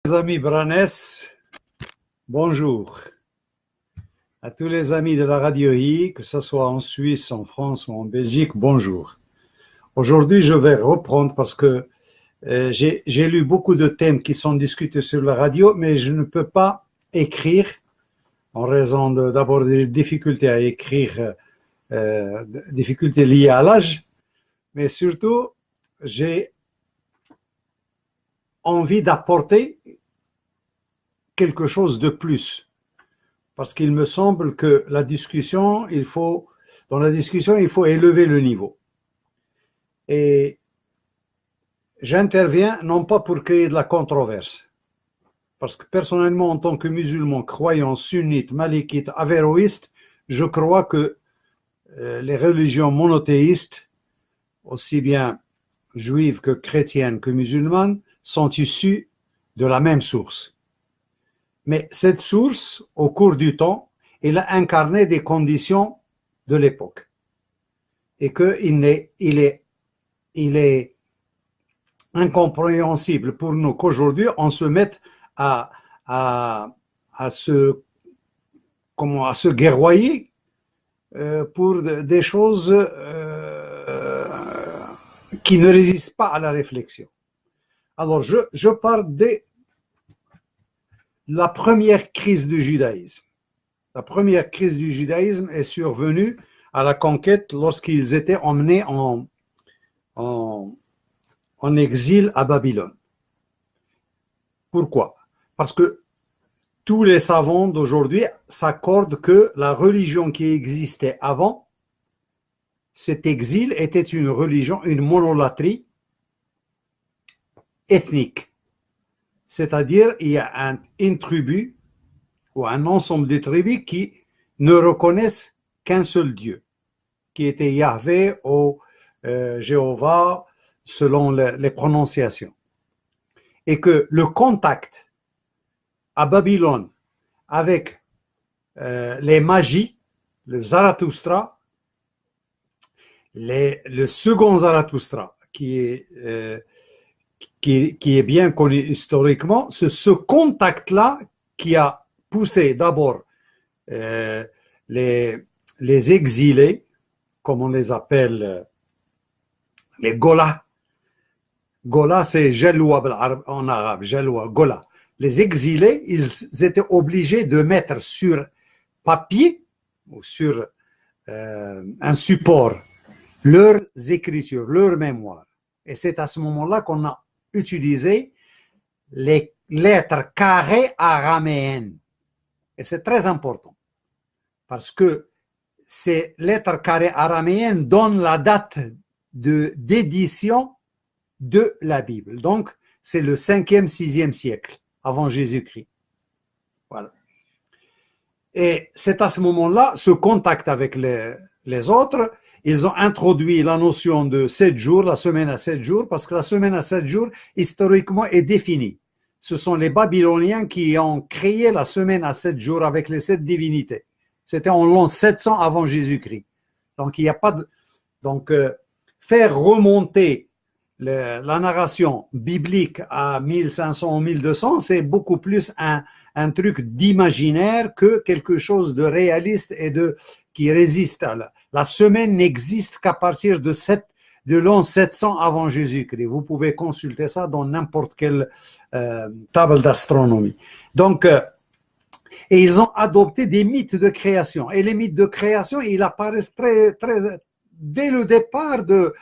Les amis Branès, bonjour. À tous les amis de la Radio I, que ce soit en Suisse, en France ou en Belgique, bonjour. Aujourd'hui, je vais reprendre parce que j'ai lu beaucoup de thèmes qui sont discutés sur la radio, mais je ne peux pas écrire en raison d'abord des difficultés à écrire, difficultés liées à l'âge, mais surtout, j'ai envie d'apporter quelque chose de plus. Parce qu'il me semble que dans la discussion, il faut élever le niveau. Et j'interviens non pas pour créer de la controverse, parce que personnellement, en tant que musulman, croyant, sunnite, malikite, avéroïste, je crois que les religions monothéistes, aussi bien juives que chrétiennes que musulmanes, sont issues de la même source. Mais cette source, au cours du temps, elle a incarné des conditions de l'époque. Et qu'il est incompréhensible pour nous qu'aujourd'hui, on se mette à se guerroyer pour des choses qui ne résistent pas à la réflexion. Alors, je parle de la première crise du judaïsme. La première crise du judaïsme est survenue à la conquête lorsqu'ils étaient emmenés en exil à Babylone. Pourquoi? Parce que tous les savants d'aujourd'hui s'accordent que la religion qui existait avant cet exil était une religion, une monolatrie ethnique. C'est-à-dire, il y a une tribu ou un ensemble de tribus qui ne reconnaissent qu'un seul Dieu, qui était Yahvé ou Jéhovah, selon les prononciations. Et que le contact à Babylone avec les magies, le Zarathustra, le second Zarathustra, qui est bien connu historiquement, c'est ce contact-là qui a poussé d'abord les exilés, comme on les appelle, les Gola. Gola, c'est Jaloua en arabe, Jaloua, Gola. Les exilés, ils étaient obligés de mettre sur papier ou sur un support leurs écritures, leurs mémoires. Et c'est à ce moment-là qu'on a utilisé les lettres carrées araméennes. Et c'est très important parce que ces lettres carrées araméennes donnent la date d'édition de la Bible. Donc, c'est le 5e, 6e siècle avant Jésus-Christ. Voilà. Et c'est à ce moment-là, ce contact avec les autres, ils ont introduit la notion de 7 jours, la semaine à 7 jours, parce que la semaine à 7 jours, historiquement, est définie. Ce sont les Babyloniens qui ont créé la semaine à 7 jours avec les 7 divinités. C'était en l'an 700 avant Jésus-Christ. Donc, il n'y a pas de... Donc, faire remonter la narration biblique à 1500 ou 1200, c'est beaucoup plus un truc d'imaginaire que quelque chose de réaliste et qui résiste à la semaine n'existe qu'à partir de l'an 700 avant Jésus-Christ. Vous pouvez consulter ça dans n'importe quelle table d'astronomie. Donc, et ils ont adopté des mythes de création. Et les mythes de création, ils apparaissent dès le départ de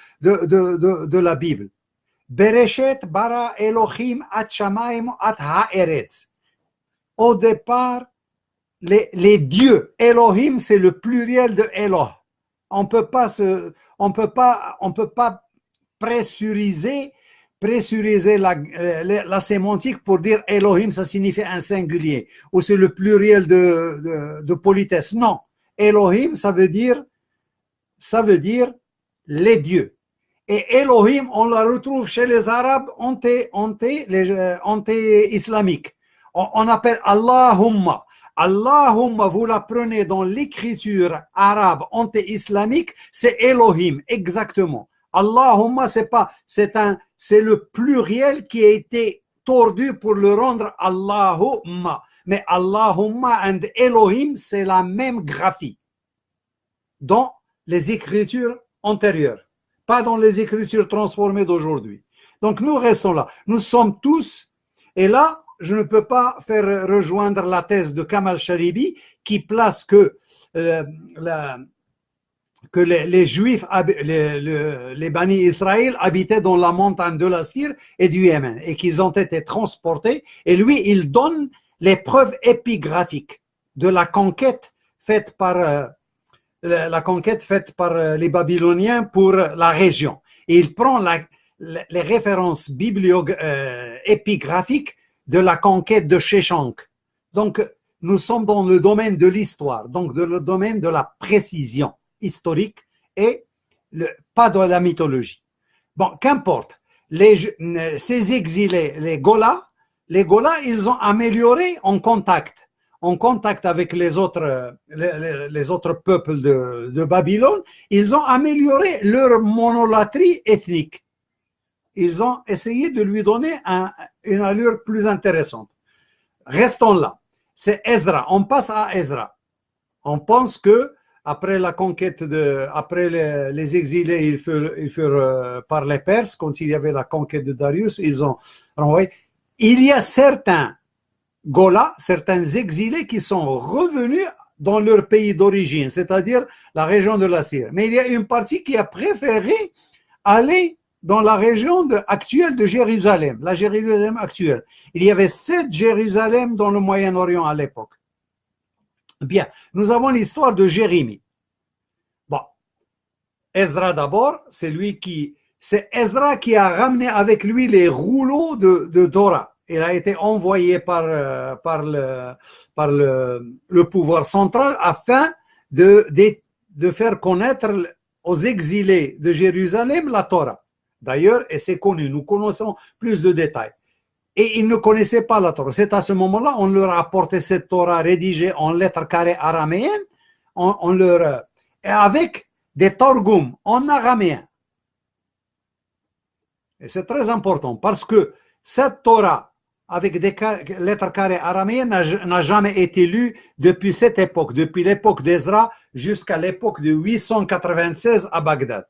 la Bible. Bereshet bara Elohim at shamayim at haaretz. Au départ, les dieux. Elohim, c'est le pluriel de Eloh. On peut pas pressuriser la sémantique pour dire Elohim, ça signifie un singulier, ou c'est le pluriel de politesse. Non, Elohim, ça veut dire les dieux. Et Elohim, on la retrouve chez les Arabes anti-islamiques. On appelle Allahumma. Allahumma, vous la prenez dans l'écriture arabe anti-islamique, c'est Elohim, exactement. Allahumma, c'est le pluriel qui a été tordu pour le rendre Allahumma. Mais Allahumma and Elohim, c'est la même graphie dans les écritures antérieures, pas dans les écritures transformées d'aujourd'hui. Donc nous restons là. Nous sommes tous, et là, je ne peux pas faire rejoindre la thèse de Kamal Sharibi qui place que les Juifs, les Bani Israël habitaient dans la montagne de la Syrie et du Yémen et qu'ils ont été transportés. Et lui, il donne les preuves épigraphiques de la conquête faite par les Babyloniens pour la région. Et il prend les références épigraphiques de la conquête de Sheshank. Donc, nous sommes dans le domaine de l'histoire, donc dans le domaine de la précision historique et pas de la mythologie. Bon, qu'importe. Ces exilés, les Golas, ils ont amélioré en contact avec les autres peuples de Babylone, ils ont amélioré leur monolatrie ethnique. Ils ont essayé de lui donner une allure plus intéressante. Restons là. C'est Ezra. On passe à Ezra. On pense que après la conquête après les exilés, ils furent par les Perses, quand il y avait la conquête de Darius, ils ont renvoyé. Il y a certains Golas, certains exilés qui sont revenus dans leur pays d'origine, c'est-à-dire la région de la Syrie. Mais il y a une partie qui a préféré aller dans la région actuelle de Jérusalem, la Jérusalem actuelle. Il y avait 7 Jérusalem dans le Moyen-Orient à l'époque. Bien, nous avons l'histoire de Jérémie. Bon, Ezra d'abord, c'est Ezra qui a ramené avec lui les rouleaux de Torah. Il a été envoyé par le pouvoir central afin de faire connaître aux exilés de Jérusalem la Torah. D'ailleurs, et c'est connu, nous connaissons plus de détails. Et ils ne connaissaient pas la Torah. C'est à ce moment-là on leur a apporté cette Torah rédigée en lettres carrées araméennes, et avec des Targum en araméen. Et c'est très important parce que cette Torah avec des lettres carrées araméennes n'a jamais été lue depuis cette époque, depuis l'époque d'Ezra jusqu'à l'époque de 896 à Bagdad,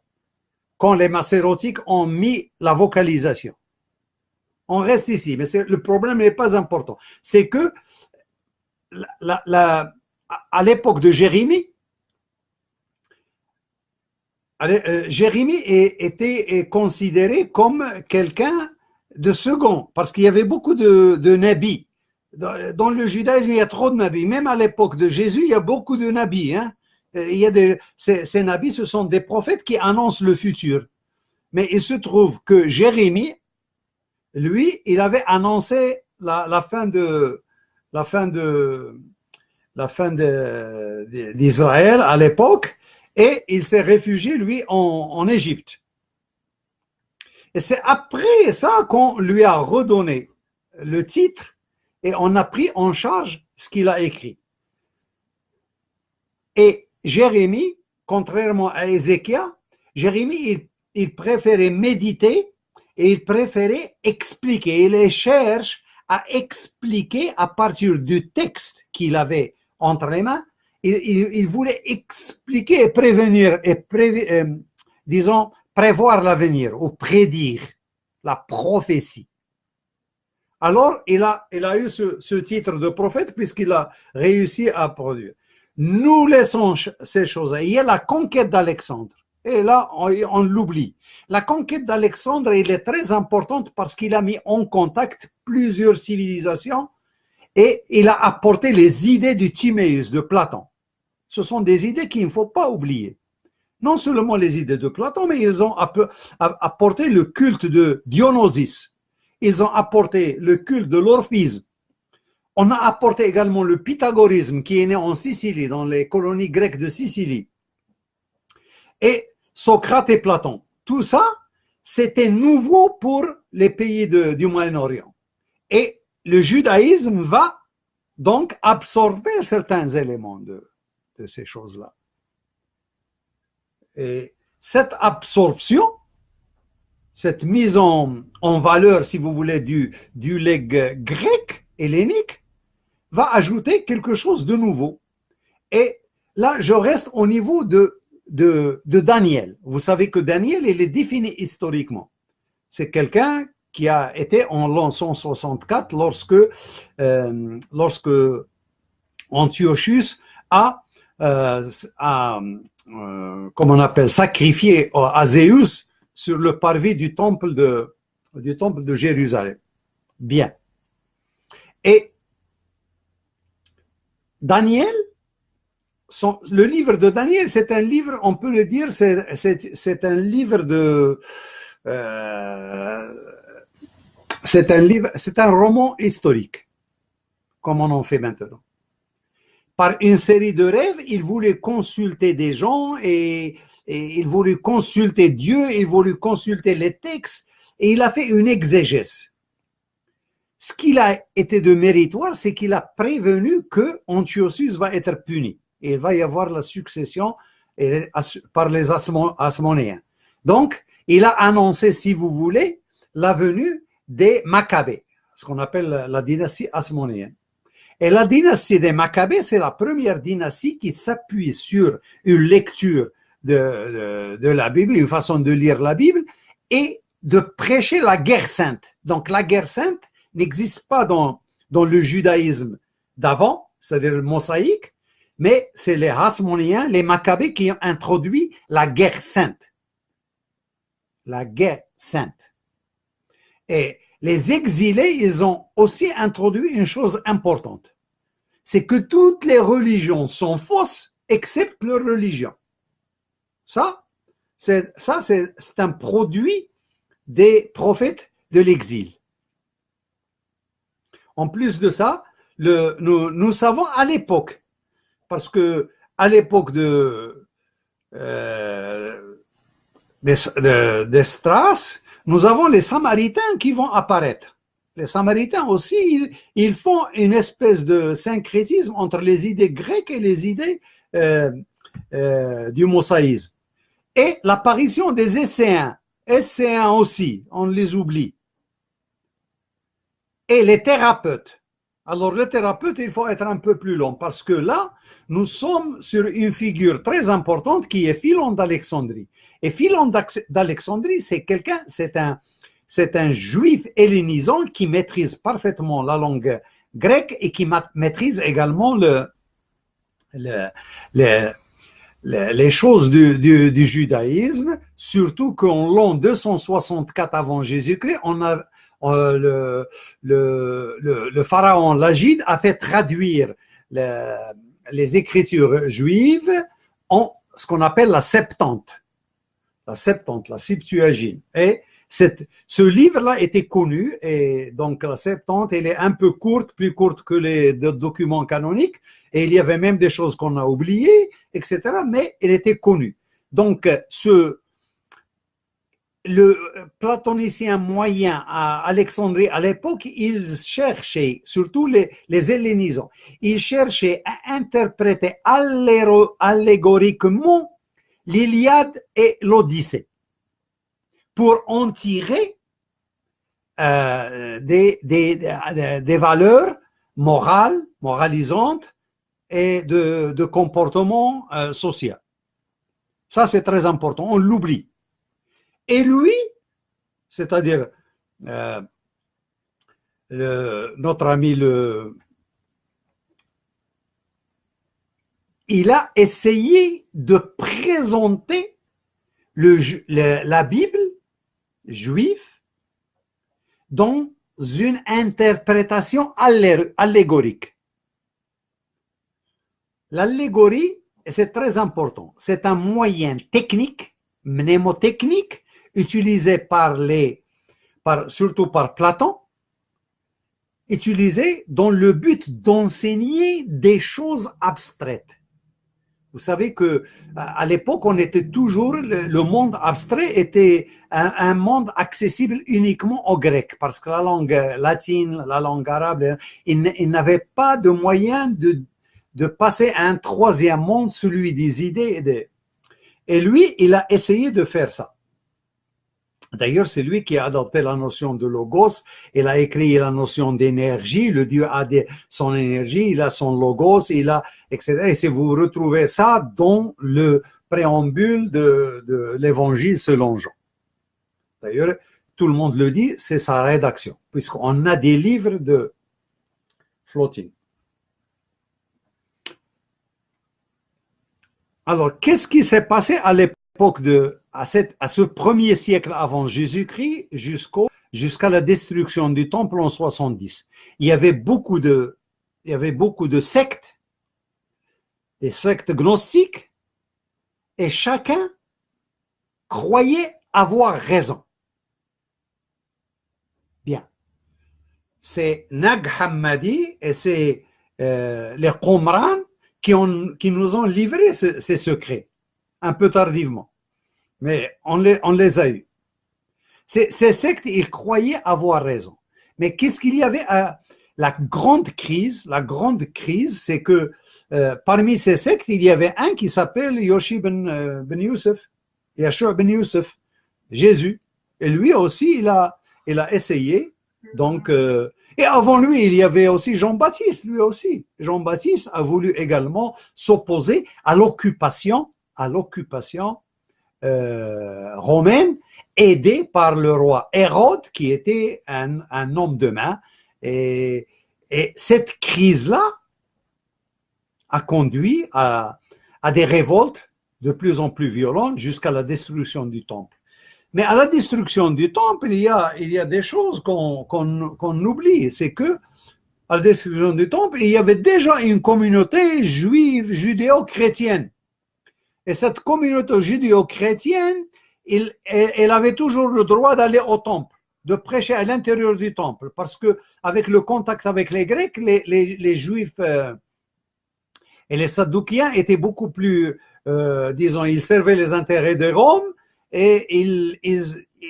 quand les Macérotiques ont mis la vocalisation. On reste ici, mais le problème n'est pas important. C'est que à l'époque de Jérémie, Jérémie était considéré comme quelqu'un de second, parce qu'il y avait beaucoup de nabis. Dans le judaïsme, il y a trop de nabis. Même à l'époque de Jésus, il y a beaucoup de nabis. Hein. Ces nabis, ce sont des prophètes qui annoncent le futur. Mais il se trouve que Jérémie, lui, il avait annoncé la fin d'Israël à l'époque, et il s'est réfugié, lui, en Égypte. Et c'est après ça qu'on lui a redonné le titre et on a pris en charge ce qu'il a écrit. Et Jérémie, contrairement à Ézéchias, Jérémie, il préférait méditer et il préférait expliquer. Il cherche à expliquer à partir du texte qu'il avait entre les mains. Il voulait expliquer et prévenir disons, prévoir l'avenir ou prédire la prophétie. Alors, il a eu ce titre de prophète puisqu'il a réussi à produire. Nous laissons ces choses. Il y a la conquête d'Alexandre. Et là, on l'oublie. La conquête d'Alexandre, elle est très importante parce qu'il a mis en contact plusieurs civilisations et il a apporté les idées du Timéeus, de Platon. Ce sont des idées qu'il ne faut pas oublier. Non seulement les idées de Platon, mais ils ont apporté le culte de Dionysos. Ils ont apporté le culte de l'orphisme. On a apporté également le pythagorisme qui est né en Sicile, dans les colonies grecques de Sicile. Et Socrate et Platon. Tout ça, c'était nouveau pour les pays du Moyen-Orient. Et le judaïsme va donc absorber certains éléments de ces choses-là. Et cette absorption, cette mise en valeur, si vous voulez, du legs grec, hellénique, va ajouter quelque chose de nouveau. Et là, je reste au niveau de Daniel. Vous savez que Daniel, il est défini historiquement. C'est quelqu'un qui a été en l'an 164 lorsque Antiochus a comme on appelle, sacrifié à Zéus sur le parvis du temple de Jérusalem. Bien. Et Daniel, le livre de Daniel, c'est un livre, on peut le dire, c'est un livre de... c'est un roman historique, comme on en fait maintenant. Par une série de rêves, il voulait consulter des gens et il voulait consulter Dieu, il voulait consulter les textes et il a fait une exégèse. Ce qu'il a été de méritoire, c'est qu'il a prévenu que Antiochus va être puni et il va y avoir la succession par les Hasmonéens. Donc, il a annoncé, si vous voulez, la venue des Maccabées, ce qu'on appelle la dynastie hasmonéenne. Et la dynastie des Maccabées, c'est la première dynastie qui s'appuie sur une lecture de la Bible, une façon de lire la Bible et de prêcher la guerre sainte. Donc la guerre sainte n'existe pas dans le judaïsme d'avant, c'est-à-dire le mosaïque, mais c'est les Hasmonéens, les Maccabées qui ont introduit la guerre sainte. La guerre sainte. Et les exilés, ils ont aussi introduit une chose importante. C'est que toutes les religions sont fausses, excepte leur religion. Ça, c'est un produit des prophètes de l'exil. En plus de ça, nous savons à l'époque, parce que à l'époque d'Esdras, nous avons les Samaritains qui vont apparaître. Les Samaritains aussi, ils font une espèce de syncrétisme entre les idées grecques et les idées du mosaïsme. Et l'apparition des Esséens aussi, on les oublie. Et les thérapeutes. Alors, le thérapeute, il faut être un peu plus long parce que là, nous sommes sur une figure très importante qui est Philon d'Alexandrie. Et Philon d'Alexandrie, c'est un juif hellénisant qui maîtrise parfaitement la langue grecque et qui maîtrise également les choses du judaïsme, surtout qu'en l'an 264 avant Jésus-Christ, on a le pharaon Lagide a fait traduire les écritures juives en ce qu'on appelle la Septante, la Septuagint. Et ce livre-là était connu, et donc la Septante, elle est un peu courte, plus courte que les documents canoniques, et il y avait même des choses qu'on a oubliées, etc., mais elle était connue. Donc, le platonicien moyen à Alexandrie à l'époque, il cherchait, surtout les hellénisants, il cherchait à interpréter allégoriquement l'Iliade et l'Odyssée pour en tirer des valeurs moralisantes et de comportement social. Ça, c'est très important, on l'oublie. Et lui, c'est-à-dire notre ami, il a essayé de présenter la Bible juive dans une interprétation allégorique. L'allégorie, c'est très important, c'est un moyen technique, mnémotechnique, utilisé surtout par Platon, utilisé dans le but d'enseigner des choses abstraites. Vous savez que à l'époque, on était toujours, le monde abstrait était un monde accessible uniquement aux Grecs, parce que la langue latine, la langue arabe, ils n'avaient pas de moyen de passer à un troisième monde, celui des idées. Et lui, il a essayé de faire ça. D'ailleurs, c'est lui qui a adopté la notion de logos. Il a écrit la notion d'énergie. Le Dieu a son énergie, il a son logos, il a, etc. Et si vous retrouvez ça dans le préambule de l'évangile selon Jean. D'ailleurs, tout le monde le dit, c'est sa rédaction, puisqu'on a des livres de Floting. Alors, qu'est-ce qui s'est passé à l'époque à ce premier siècle avant Jésus-Christ jusqu'à la destruction du temple en 70? Il y avait beaucoup de sectes, des sectes gnostiques, et chacun croyait avoir raison. Bien. C'est Nag Hammadi et c'est les Qumran qui nous ont livré ces secrets, un peu tardivement. Mais on les a eus. Ces sectes, ils croyaient avoir raison. Mais qu'est-ce qu'il y avait la grande crise, c'est que parmi ces sectes, il y avait un qui s'appelle Yoshi ben Youssef, Yeshua ben Youssef, Jésus. Et lui aussi, il a essayé. Donc, et avant lui, il y avait aussi Jean-Baptiste, lui aussi. Jean-Baptiste a voulu également s'opposer à l'occupation romaine, aidé par le roi Hérode, qui était un homme de main. Et cette crise-là a conduit à des révoltes de plus en plus violentes jusqu'à la destruction du temple. Mais à la destruction du temple, il y a des choses qu'on oublie. C'est que à la destruction du temple, il y avait déjà une communauté juive, judéo-chrétienne. Et cette communauté judéo-chrétienne, elle avait toujours le droit d'aller au temple, de prêcher à l'intérieur du temple, parce que avec le contact avec les Grecs, les Juifs et les Saddukiens étaient beaucoup plus, disons, ils servaient les intérêts de Rome, et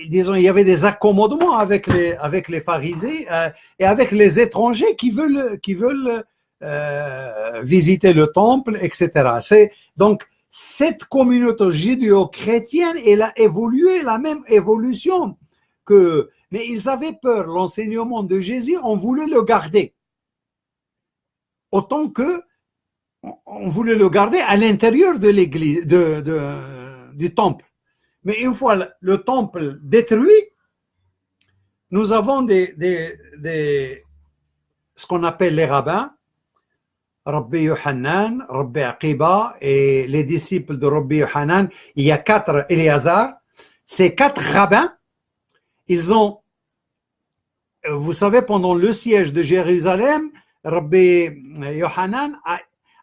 disons, il y avait des accommodements avec les pharisés et avec les étrangers qui veulent visiter le temple, etc. Donc, cette communauté judéo-chrétienne, elle a évolué la même évolution mais ils avaient peur, l'enseignement de Jésus, on voulait le garder. Autant que on voulait le garder à l'intérieur de l'église, du temple. Mais une fois le temple détruit, nous avons ce qu'on appelle les rabbins, Rabbi Yohanan, Rabbi Aqiba et les disciples de Rabbi Yohanan. Il y a 4 Éléazar. Ces 4 rabbins, vous savez, pendant le siège de Jérusalem, Rabbi Yohanan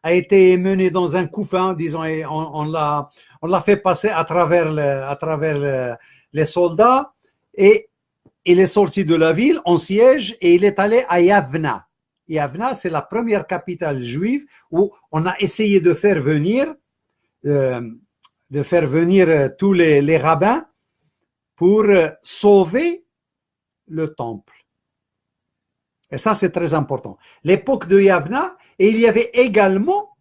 a été mené dans un couffin, disons, et on l'a fait passer à travers les soldats, et il est sorti de la ville en siège et il est allé à Yavna. Yavna, c'est la première capitale juive où on a essayé de faire venir tous les rabbins pour sauver le temple. Et ça, c'est très important. L'époque de Yavna, et il y avait également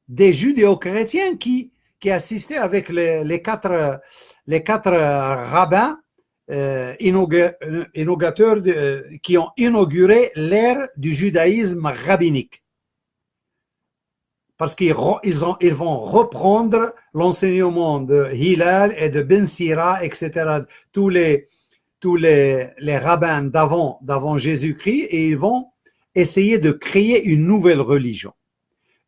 des judéo-chrétiens qui assistaient avec les quatre rabbins inaugurateurs qui ont inauguré l'ère du judaïsme rabbinique. Parce qu'ils vont reprendre l'enseignement de Hillel et de Ben Sira, etc. Tous les rabbins d'avant Jésus-Christ, et ils vont essayer de créer une nouvelle religion.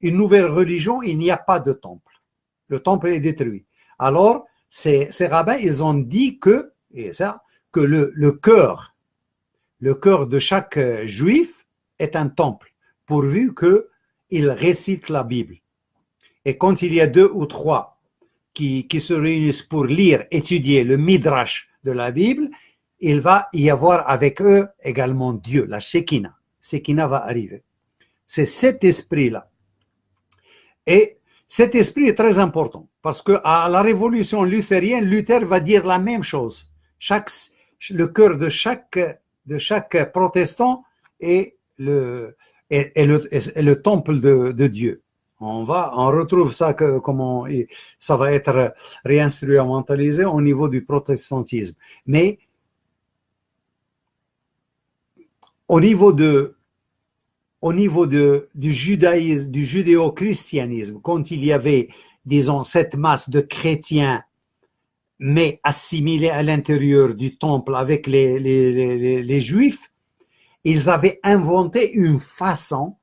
Une nouvelle religion, il n'y a pas de temple. Le temple est détruit. Alors, ces rabbins, ils ont dit que le cœur de chaque juif est un temple, pourvu qu'il récite la Bible. Et quand il y a 2 ou 3 qui se réunissent pour lire, étudier le Midrash de la Bible, il va y avoir avec eux également Dieu, la Shekinah. Shekinah va arriver. C'est cet esprit-là. Et cet esprit est très important, parce qu'à la révolution luthérienne, Luther va dire la même chose. Le cœur de chaque protestant est le temple de Dieu. On retrouve ça comment ça va être réinstrumentalisé au niveau du protestantisme. Mais au niveau du judaïsme, du judéo-christianisme, quand il y avait, disons, cette masse de chrétiens, mais assimilés à l'intérieur du temple avec les juifs, ils avaient inventé une façon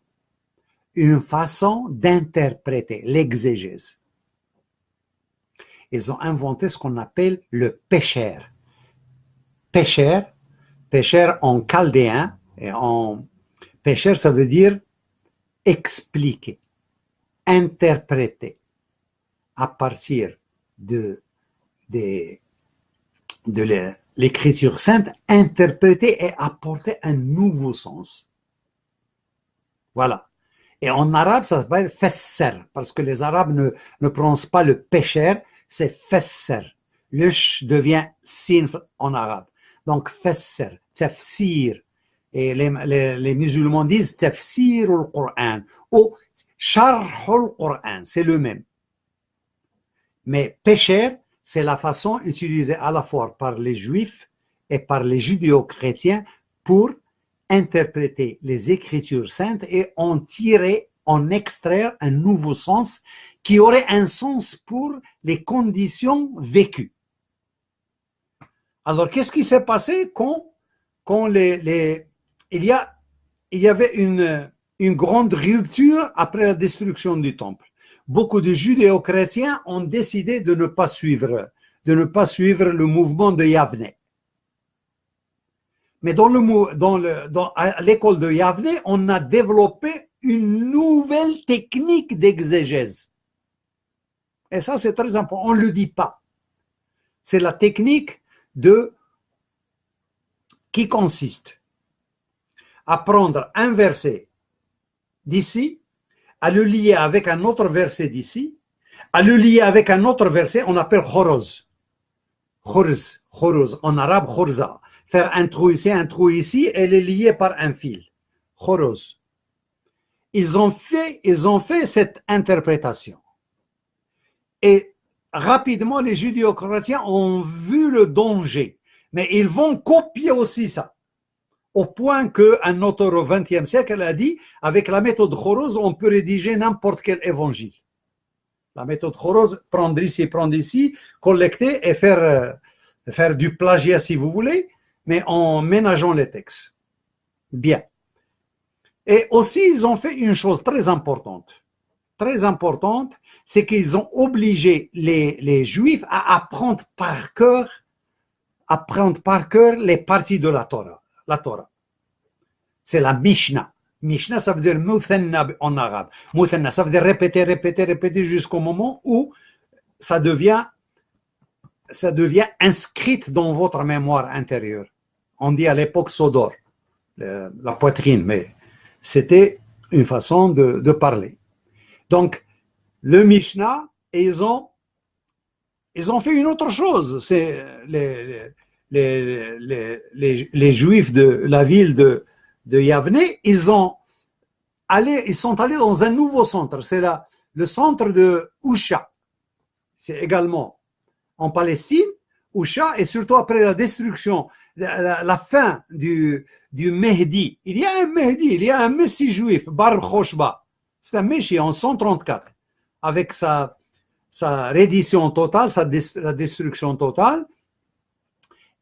d'interpréter l'exégèse. Ils ont inventé ce qu'on appelle le pécher. Pécher en chaldéen, et en pécher, ça veut dire expliquer, interpréter à partir de l'écriture sainte, interpréter et apporter un nouveau sens. Voilà. Et en arabe, ça s'appelle fesser, parce que les Arabes ne prononcent pas le pécher, c'est fesser. Le ch devient sin en arabe. Donc fesser, tafsir. Et les musulmans disent tafsir al-Qur'an ou sharh al-Qur'an, c'est le même. Mais pécher, c'est la façon utilisée à la fois par les juifs et par les judéo-chrétiens pour interpréter les Écritures saintes et en extraire un nouveau sens qui aurait un sens pour les conditions vécues. Alors, qu'est-ce qui s'est passé quand il y avait une grande rupture après la destruction du temple? Beaucoup de judéo-chrétiens ont décidé de ne pas suivre le mouvement de Yavne. Mais à l'école de Yavne, on a développé une nouvelle technique d'exégèse. Et ça, c'est très important. On ne le dit pas. C'est la technique qui consiste à prendre un verset d'ici, à le lier avec un autre verset d'ici, à le lier avec un autre verset, on appelle khoroz. Khoroz, en arabe, khorza. Faire un trou ici, et les lier par un fil. Khoroz. Ils ont fait cette interprétation. Et rapidement, les judéo-chrétiens ont vu le danger. Mais ils vont copier aussi ça. Au point qu'un auteur au XXe siècle a dit, avec la méthode Khoroz, on peut rédiger n'importe quel évangile. La méthode Khoroz, prendre ici, collecter et faire du plagiat si vous voulez, mais en ménageant les textes. Bien. Et aussi, ils ont fait une chose très importante. Très importante, c'est qu'ils ont obligé les Juifs à apprendre par cœur les parties de la Torah. La Torah. C'est la Mishnah. Mishnah, ça veut dire muthanna en arabe. Muthanna, ça veut dire répéter jusqu'au moment où ça devient inscrite dans votre mémoire intérieure. On dit à l'époque sodor, la poitrine, mais c'était une façon de parler. Donc, le Mishnah, ils ont fait une autre chose. C'est les Juifs de la ville de Yavne, ils sont allés dans un nouveau centre. C'est le centre de Ousha. C'est également en Palestine, Ousha, et surtout après la destruction, la fin du Mehdi. Il y a un Messie juif, Bar Khoshba. C'est un Messie en 134, avec sa reddition totale, la destruction totale.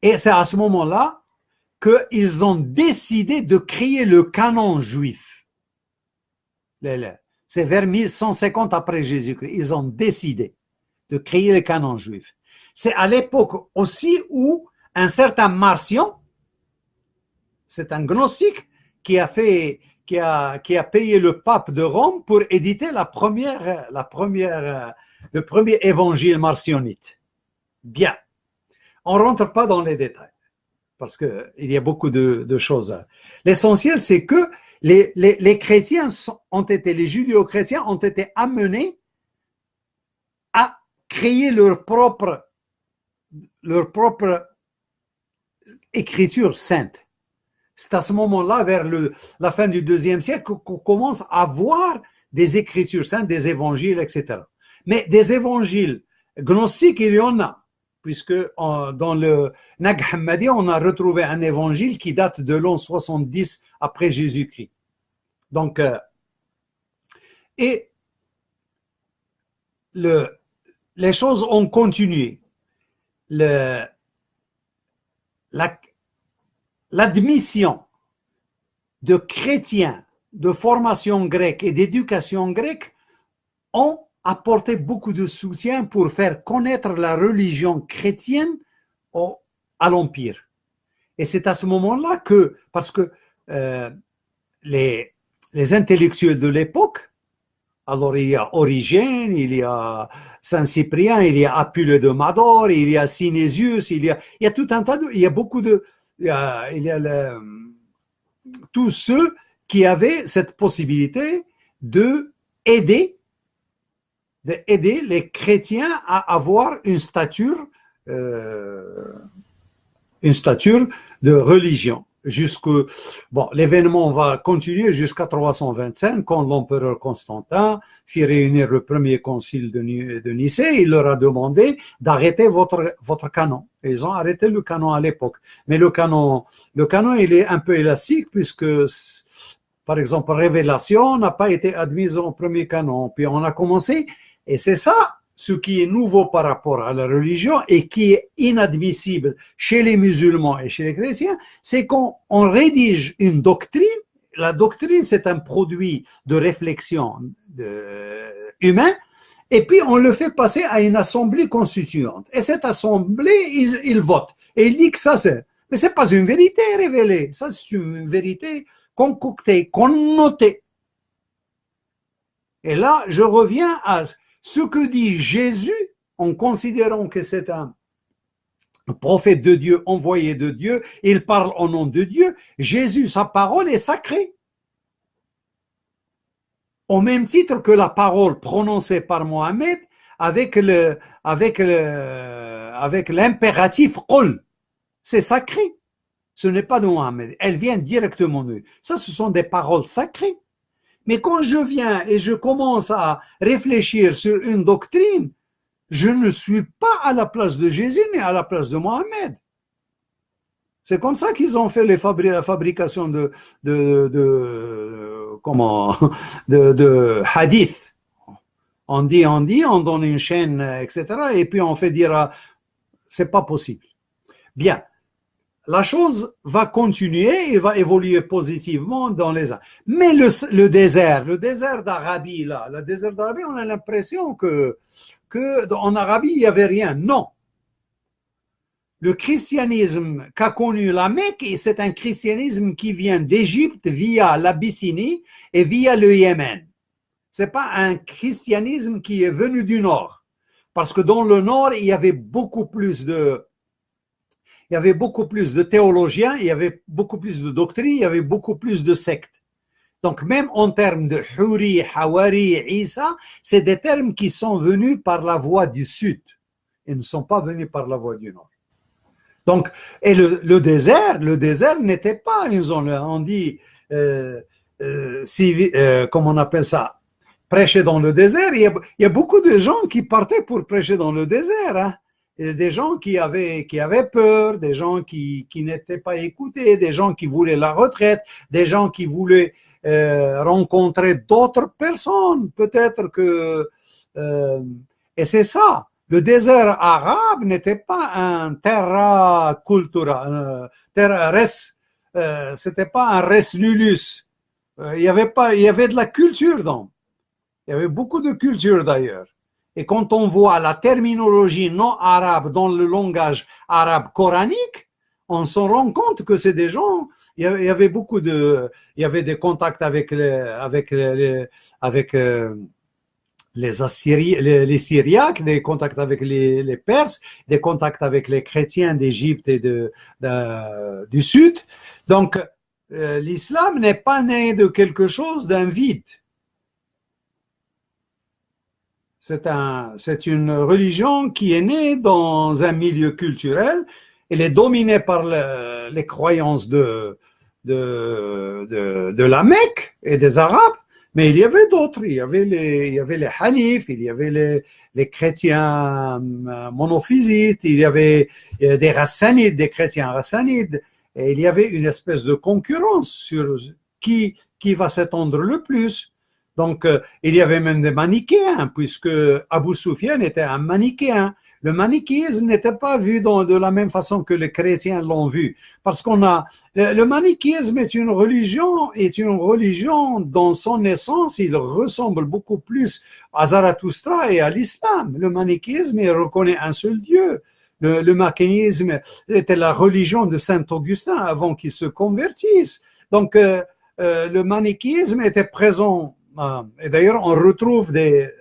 Et c'est à ce moment-là qu'ils ont décidé de créer le canon juif. C'est vers 1150 après Jésus-Christ. Ils ont décidé de créer le canon juif. C'est à l'époque aussi où un certain Marcion, c'est un gnostique qui a payé le pape de Rome pour éditer le premier évangile marcionite. Bien. On ne rentre pas dans les détails parce qu'il y a beaucoup de choses. L'essentiel, c'est que les chrétiens les judéo-chrétiens ont été amenés à créer leur propre écriture sainte. C'est à ce moment-là, vers la fin du IIe siècle, qu'on commence à voir des Écritures saintes, des évangiles, etc. Mais des évangiles gnostiques, il y en a, puisque dans le Nag Hammadi, on a retrouvé un évangile qui date de l'an 70 après Jésus-Christ. Donc, et les choses ont continué. L'admission de chrétiens de formation grecque et d'éducation grecque ont apporté beaucoup de soutien pour faire connaître la religion chrétienne à l'Empire. Et c'est à ce moment-là que, parce que les intellectuels de l'époque, alors il y a Origène, il y a Saint-Cyprien, il y a Apule de Mador, il y a Synesius, il y a tout un tas il y a beaucoup de, il y a tous ceux qui avaient cette possibilité d'aider les chrétiens à avoir une stature de religion. Bon, l'événement va continuer jusqu'à 325, quand l'empereur Constantin fit réunir le premier concile de Nicée. Il leur a demandé d'arrêter votre canon. Et ils ont arrêté le canon à l'époque. Mais le canon, il est un peu élastique, puisque, par exemple, Révélation n'a pas été admise en premier canon. Puis on a commencé, et c'est ça ce qui est nouveau par rapport à la religion et qui est inadmissible chez les musulmans et chez les chrétiens, c'est qu'on rédige une doctrine. La doctrine, c'est un produit de réflexion humain, et puis on le fait passer à une assemblée constituante. Et cette assemblée, ils votent. Et ils disent que ça, mais c'est pas une vérité révélée. Ça, c'est une vérité concoctée, connotée. Et là, je reviens à ce que dit Jésus, en considérant que c'est un prophète de Dieu, envoyé de Dieu, il parle au nom de Dieu. Jésus, sa parole est sacrée. Au même titre que la parole prononcée par Mohammed avec l'impératif qul. C'est sacré. Ce n'est pas de Mohammed. Elle vient directement de lui. Ça, ce sont des paroles sacrées. Mais quand je viens et je commence à réfléchir sur une doctrine, je ne suis pas à la place de Jésus ni à la place de Mohammed. C'est comme ça qu'ils ont fait la fabrication de hadith. On dit, on donne une chaîne, etc. Et puis on fait dire, c'est pas possible. Bien. La chose va continuer et va évoluer positivement dans les ans. Mais le désert d'Arabie, là, le désert d'Arabie, on a l'impression que en Arabie, il n'y avait rien. Non. Le christianisme qu'a connu la Mecque, c'est un christianisme qui vient d'Égypte via l'Abyssinie et via le Yémen. C'est pas un christianisme qui est venu du Nord. Parce que dans le Nord, il y avait beaucoup plus de théologiens, il y avait beaucoup plus de doctrines, il y avait beaucoup plus de sectes. Donc même en termes de Huri, Hawari, Isa, c'est des termes qui sont venus par la voie du Sud. Ils ne sont pas venus par la voie du Nord. Donc, et le désert n'était pas une zone, on dit, comment on appelle ça, prêcher dans le désert. Il y a beaucoup de gens qui partaient pour prêcher dans le désert, hein. Des gens qui avaient peur, des gens qui n'étaient pas écoutés, des gens qui voulaient la retraite, des gens qui voulaient rencontrer d'autres personnes. Peut-être que... et c'est ça. Le désert arabe n'était pas un terra cultura, terra res, c'était pas un res nullus. Il y avait de la culture donc. Il y avait beaucoup de culture d'ailleurs. Et quand on voit la terminologie non arabe dans le langage arabe coranique, on s'en rend compte que c'est des gens. Il y avait des contacts avec les Assyriens, les Syriaques, des contacts avec les Perses, des contacts avec les chrétiens d'Égypte et du Sud. Donc, l'islam n'est pas né de quelque chose d'un vide. C'est une religion qui est née dans un milieu culturel. Elle est dominée par les croyances de la Mecque et des Arabes, Mais il y avait d'autres, il y avait les Hanifs, il y avait les chrétiens monophysites, il y avait des Rassanides, des chrétiens Rassanides, et il y avait une espèce de concurrence sur qui va s'étendre le plus. Donc, il y avait même des manichéens, puisque Abu Sufyan était un manichéen. Le manichéisme n'était pas vu de la même façon que les chrétiens l'ont vu. Parce le manichéisme est une religion dans son essence, il ressemble beaucoup plus à Zarathustra et à l'islam. Le manichéisme, il reconnaît un seul Dieu. Le manichéisme était la religion de Saint Augustin avant qu'il se convertisse. Donc, le manichéisme était présent. Et d'ailleurs, on retrouve des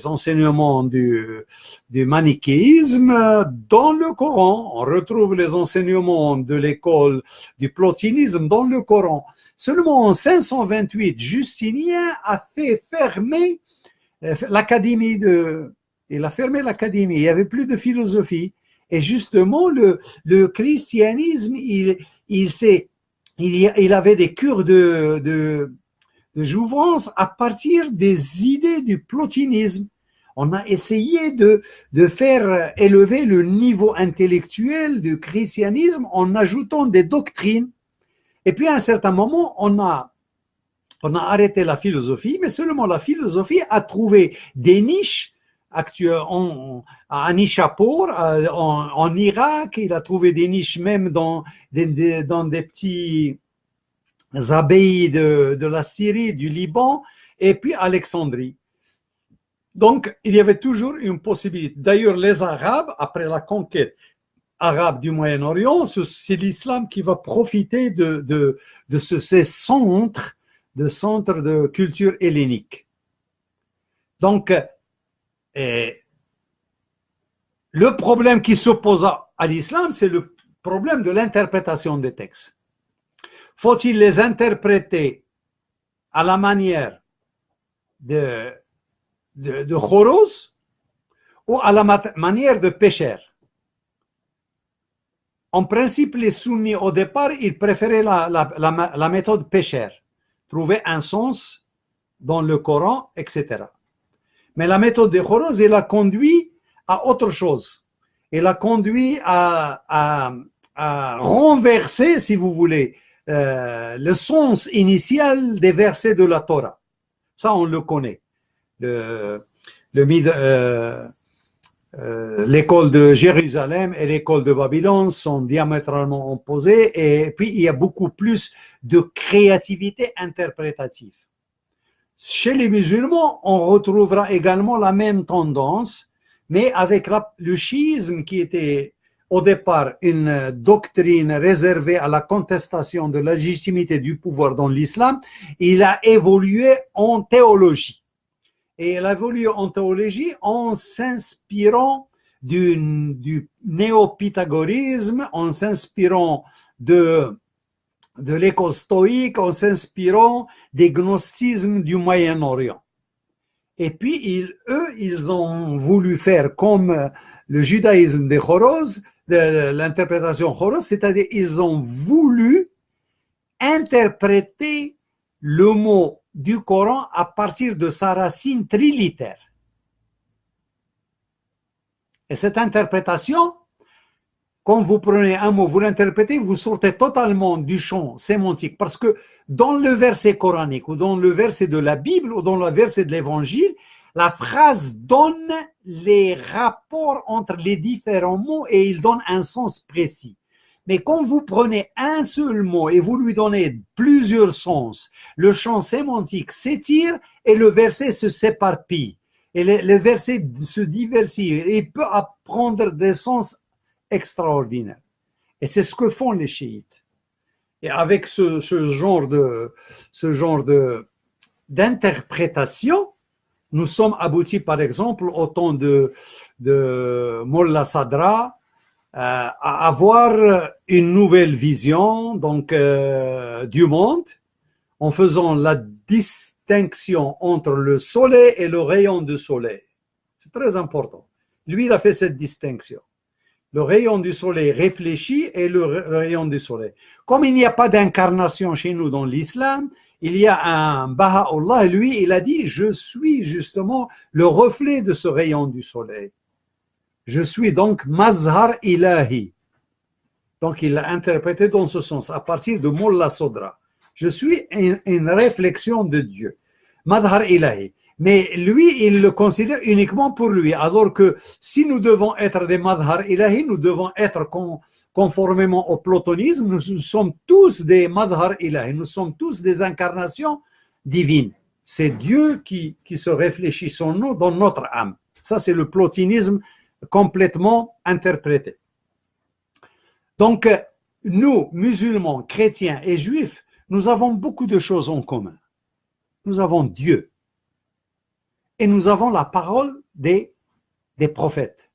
enseignements du manichéisme dans le Coran. On retrouve les enseignements de l'école du plotinisme dans le Coran. Seulement en 528, Justinien a fait fermer l'académie il a fermé l'académie. Il n'y avait plus de philosophie. Et justement, le christianisme, il avait des cures de jouvence à partir des idées du plotinisme. On a essayé de faire élever le niveau intellectuel du christianisme en ajoutant des doctrines. Et puis à un certain moment, on a arrêté la philosophie, mais seulement la philosophie a trouvé des niches actuellement à Nishapur, en Irak. Il a trouvé des niches même dans des petits abbayes de la Syrie, du Liban, et puis Alexandrie. Donc, il y avait toujours une possibilité. D'ailleurs, les Arabes, après la conquête arabe du Moyen-Orient, c'est l'islam qui va profiter de ces centres de culture hellénique. Donc, le problème qui s'oppose à l'islam, c'est le problème de l'interprétation des textes. Faut-il les interpréter à la manière de Khoroz ou à la manière de Pécher? En principe, les sunnis, au départ, ils préféraient la méthode Pécher, trouver un sens dans le Coran, etc. Mais la méthode de Khoroz, elle a conduit à autre chose. Elle a conduit à renverser, si vous voulez, le sens initial des versets de la Torah. Ça, on le connaît. L'école de Jérusalem et l'école de Babylone sont diamétralement opposées, et puis il y a beaucoup plus de créativité interprétative. Chez les musulmans, on retrouvera également la même tendance, mais avec le chiisme qui était au départ une doctrine réservée à la contestation de la légitimité du pouvoir dans l'islam, il a évolué en théologie. Et il a évolué en théologie en s'inspirant du néo-pythagorisme, en s'inspirant de l'école stoïque, en s'inspirant des gnosticismes du Moyen-Orient. Et puis, ils ont voulu faire comme le judaïsme de Khoroz, de l'interprétation Khoroz, c'est-à-dire ils ont voulu interpréter le mot du Coran à partir de sa racine trilitère. Et cette interprétation, quand vous prenez un mot, vous l'interprétez, vous sortez totalement du champ sémantique. Parce que dans le verset coranique, ou dans le verset de la Bible, ou dans le verset de l'Évangile, la phrase donne les rapports entre les différents mots et il donne un sens précis. Mais quand vous prenez un seul mot et vous lui donnez plusieurs sens, le champ sémantique s'étire et le verset se s'éparpille. Et le verset se diversifie et il peut prendre des sens extraordinaire. Et c'est ce que font les chiites. Et avec ce genre d'interprétation, nous sommes aboutis, par exemple, au temps de Mollah Sadra, à avoir une nouvelle vision donc du monde, en faisant la distinction entre le soleil et le rayon du soleil. C'est très important. Lui, il a fait cette distinction. Le rayon du soleil réfléchi et le rayon du soleil. Comme il n'y a pas d'incarnation chez nous dans l'islam, il y a un Baha'u'llah, lui, il a dit, je suis justement le reflet de ce rayon du soleil. Je suis donc Mazhar Ilahi. Donc, il l'a interprété dans ce sens, à partir de Mullah Sodra. Je suis une réflexion de Dieu. Mazhar Ilahi. Mais lui, il le considère uniquement pour lui. Alors que si nous devons être des Mazhar Ilahi, nous devons être conformément au plotonisme, nous sommes tous des Mazhar Ilahi. Nous sommes tous des incarnations divines. C'est Dieu qui se réfléchit en nous dans notre âme. Ça, c'est le plotinisme complètement interprété. Donc, nous, musulmans, chrétiens et juifs, nous avons beaucoup de choses en commun. Nous avons Dieu et nous avons la parole des prophètes.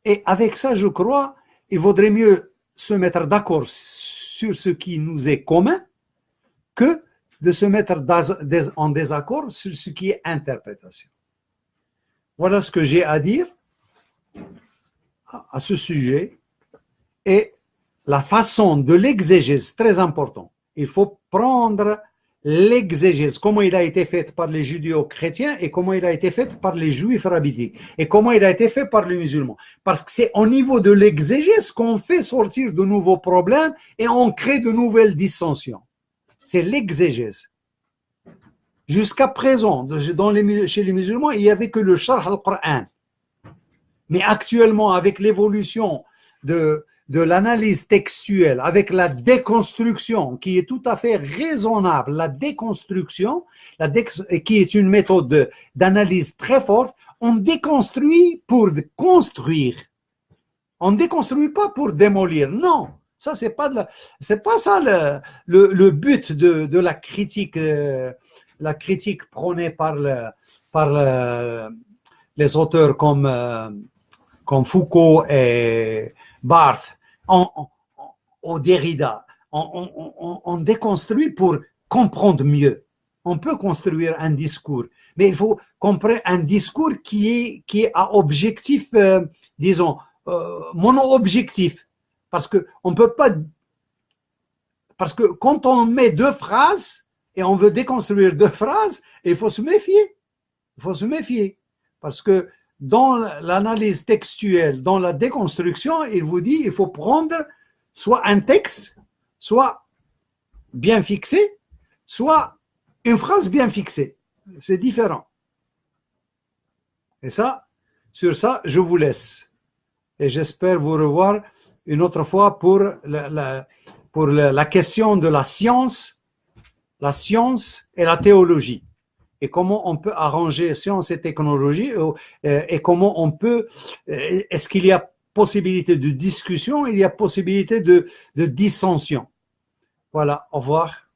Et avec ça, je crois, il vaudrait mieux se mettre d'accord sur ce qui nous est commun que de se mettre en désaccord sur ce qui est interprétation. Voilà ce que j'ai à dire à ce sujet, et la façon de l'exégèse, très important. Il faut prendre l'exégèse, comment il a été fait par les judéo-chrétiens et comment il a été fait par les juifs rabbiniques et comment il a été fait par les musulmans. Parce que c'est au niveau de l'exégèse qu'on fait sortir de nouveaux problèmes et on crée de nouvelles dissensions. C'est l'exégèse. Jusqu'à présent, chez les musulmans, il n'y avait que le Sharh al-Qur'an. Mais actuellement, avec l'évolution de l'analyse textuelle, avec la déconstruction, qui est tout à fait raisonnable, la déconstruction, qui est une méthode d'analyse très forte, on déconstruit pour construire. On ne déconstruit pas pour démolir. Non, ça c'est pas ça le but de la critique prônée par les auteurs comme Foucault et Barthes, au Derrida. On déconstruit pour comprendre mieux. On peut construire un discours, mais il faut comprendre un discours qui est à objectif, disons, mono-objectif. Parce que on peut pas. Parce que quand on met deux phrases et on veut déconstruire deux phrases, il faut se méfier. Il faut se méfier. Parce que dans l'analyse textuelle, dans la déconstruction, il vous dit il faut prendre soit un texte, soit bien fixé, soit une phrase bien fixée. C'est différent. Et ça, sur ça, je vous laisse. Et j'espère vous revoir une autre fois pour la question de la science et la théologie. Et comment on peut arranger science et technologie et comment on peut, est-ce qu'il y a possibilité de discussion, il y a possibilité de dissension. Voilà, au revoir.